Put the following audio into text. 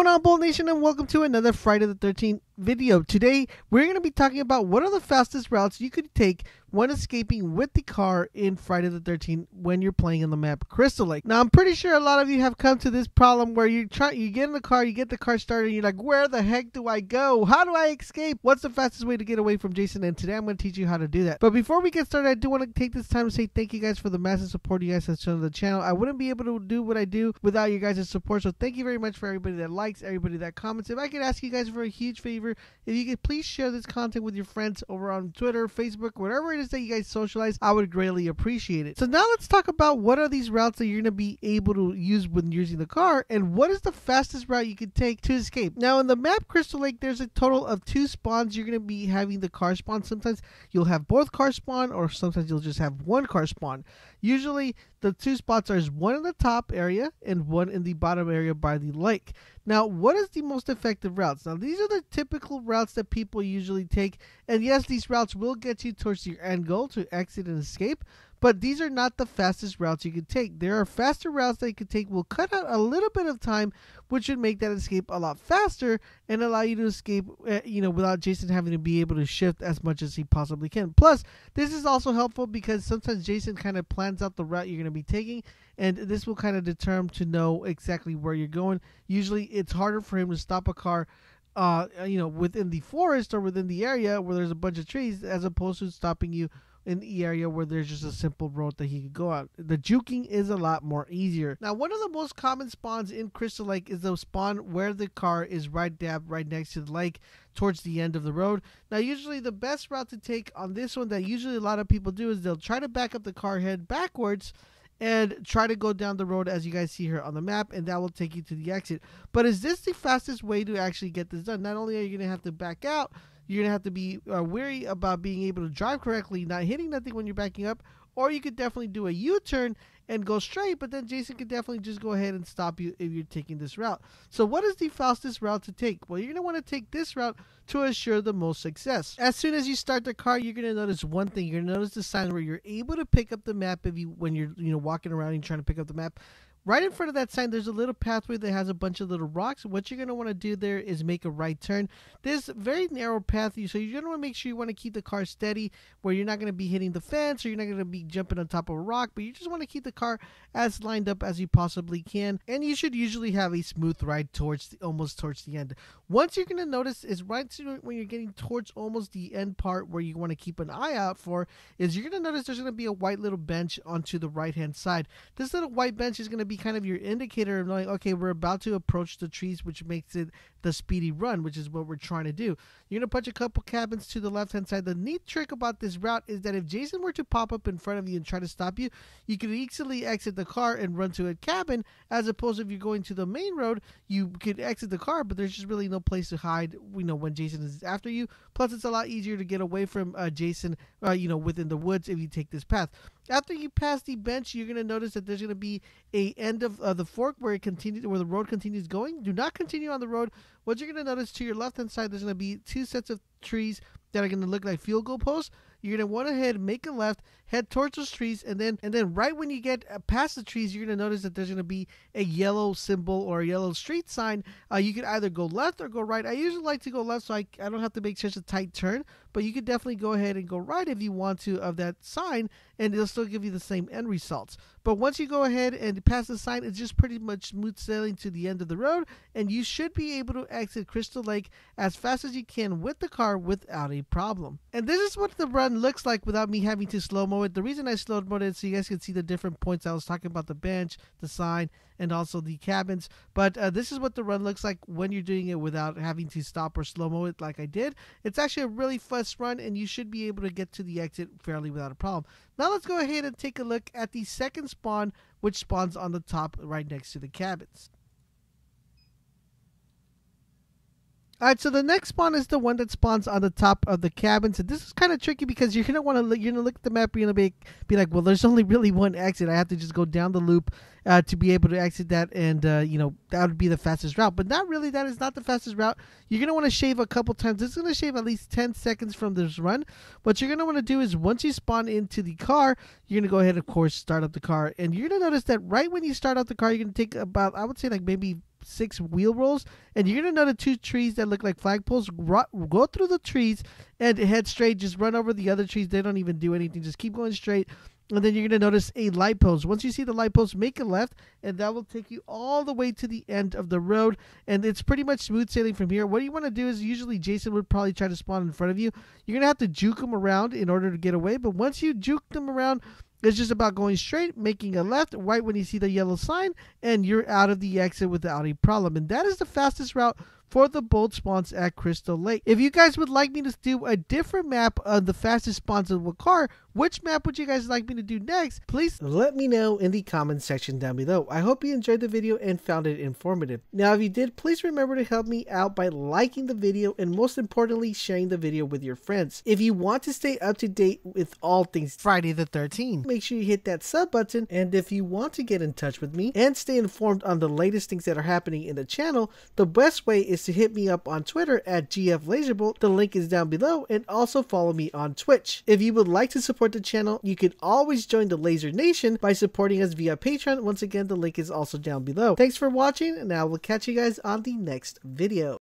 going on, Bolt Nation, and welcome to another Friday the 13th video. Today, we're going to be talking about what are the fastest routes you could take when escaping with the car in Friday the 13th when you're playing on the map Crystal Lake. Now, I'm pretty sure a lot of you have come to this problem where you get in the car, you get the car started, and you're like, where the heck do I go? How do I escape? What's the fastest way to get away from Jason? And today, I'm going to teach you how to do that. But before we get started, I do want to take this time to say thank you guys for the massive support you guys have shown the channel. I wouldn't be able to do what I do without you guys' support, so thank you very much for everybody that likes, everybody that comments. If I could ask you guys for a huge favor, if you could please share this content with your friends over on Twitter, Facebook, whatever it is that you guys socialize, I would greatly appreciate it. So now let's talk about what are these routes that you're going to be able to use when using the car, and what is the fastest route you could take to escape. Now in the map Crystal Lake, there's a total of 2 spawns. You're going to be having the car spawn. Sometimes you'll have both cars spawn, or sometimes you'll just have one car spawn. Usually the 2 spots are one in the top area and one in the bottom area by the lake. Now, what is the most effective routes? Now, these are the typical routes that people usually take. And yes, these routes will get you towards your end goal to exit and escape. But these are not the fastest routes you could take. There are faster routes that you could take. Will cut out a little bit of time, which would make that escape a lot faster and allow you to escape, without Jason having to be able to shift as much as he possibly can. Plus, this is also helpful because sometimes Jason kind of plans out the route you're going to be taking, and this will kind of determine to know exactly where you're going. Usually, it's harder for him to stop a car within the forest or within the area where there's a bunch of trees, as opposed to stopping you in the area where there's just a simple road that he could go out. The juking is a lot more easier. Now, one of the most common spawns in Crystal Lake is the spawn where the car is right next to the lake towards the end of the road. Now, usually the best route to take on this one that usually a lot of people do is they'll try to back up the car, head backwards, and try to go down the road as you guys see here on the map, and that will take you to the exit. But is this the fastest way to actually get this done? Not only are you going to have to back out, you're going to have to be wary about being able to drive correctly, not hitting nothing when you're backing up, or you could definitely do a U-turn and go straight, but then Jason could definitely just go ahead and stop you if you're taking this route. So what is the fastest route to take? Well, you're going to want to take this route to assure the most success. As soon as you start the car, you're going to notice one thing. You're going to notice the sign where you're able to pick up the map when you're walking around and trying to pick up the map. Right in front of that sign, there's a little pathway that has a bunch of little rocks. What you're going to want to do there is make a right turn. This very narrow path, so you're going to want to make sure you want to keep the car steady, where you're not going to be hitting the fence or you're not going to be jumping on top of a rock, but you just want to keep the car as lined up as you possibly can. And you should usually have a smooth ride almost towards the end. Once you're going to notice is right when you're getting towards almost the end part where you want to keep an eye out for, is you're going to notice there's going to be a white little bench onto the right hand side. This little white bench is going to be kind of your indicator of knowing, okay, we're about to approach the trees, which makes it the speedy run, which is what we're trying to do. You're going to punch a couple cabins to the left hand side. The neat trick about this route is that if Jason were to pop up in front of you and try to stop you, you could easily exit the car and run to a cabin, as opposed to if you're going to the main road, you could exit the car, but there's just really no place to hide, when Jason is after you. Plus, it's a lot easier to get away from Jason, within the woods if you take this path. After you pass the bench, you're going to notice that there's going to be a end of the fork where the road continues going. Do not continue on the road. What you're going to notice to your left-hand side, there's going to be 2 sets of trees that are going to look like field goal posts. You're going to want to make a left, head towards those trees, and then right when you get past the trees, you're going to notice that there's going to be a yellow symbol or a yellow street sign. You can either go left or go right. I usually like to go left so I don't have to make such a tight turn, but you could definitely go ahead and go right if you want to of that sign, and it'll still give you the same end results. But once you go ahead and pass the sign, it's just pretty much smooth sailing to the end of the road, and you should be able to exit Crystal Lake as fast as you can with the car without a problem. And this is what the run looks like without me having to slow-mo it. The reason I slowed-mo it so you guys can see the different points. I was talking about the bench, the sign, and also the cabins. But this is what the run looks like when you're doing it without having to stop or slow-mo it like I did. It's actually a really fast run, and you should be able to get to the exit fairly without a problem. Now let's go ahead and take a look at the second spawn, which spawns on the top right next to the cabins. Alright, so the next spawn is the one that spawns on the top of the cabins. And this is kind of tricky because you're gonna look at the map, you're gonna be like, well, there's only really one exit. I have to just go down the loop to be able to exit that, and that would be the fastest route. But not really. That is not the fastest route. You're gonna want to shave a couple times. This is gonna shave at least 10 seconds from this run. What you're gonna want to do is once you spawn into the car, you're gonna go ahead, of course, start up the car, and you're gonna notice that right when you start up the car, you're gonna take about, I would say, like maybe 6 wheel rolls, and you're gonna notice 2 trees that look like flagpoles. Go through the trees and head straight. Just run over the other trees. They don't even do anything. Just keep going straight. And then you're going to notice a light post. Once you see the light post, make a left, and that will take you all the way to the end of the road. And it's pretty much smooth sailing from here. What you want to do is, usually Jason would probably try to spawn in front of you. You're going to have to juke him around in order to get away. But once you juke them around, it's just about going straight, making a left, right when you see the yellow sign, and you're out of the exit without a problem. And that is the fastest route for the bolt spawns at Crystal Lake. If you guys would like me to do a different map of the fastest spawns of a car, which map would you guys like me to do next? Please let me know in the comment section down below. I hope you enjoyed the video and found it informative. Now, if you did, please remember to help me out by liking the video and most importantly, sharing the video with your friends. If you want to stay up to date with all things Friday the 13th, make sure you hit that sub button. And if you want to get in touch with me and stay informed on the latest things that are happening in the channel, the best way is to hit me up on Twitter at GFLaserbolt. The link is down below, and also follow me on Twitch. If you would like to support the channel, you can always join the Laser Nation by supporting us via Patreon. Once again, the link is also down below. Thanks for watching, and I will catch you guys on the next video.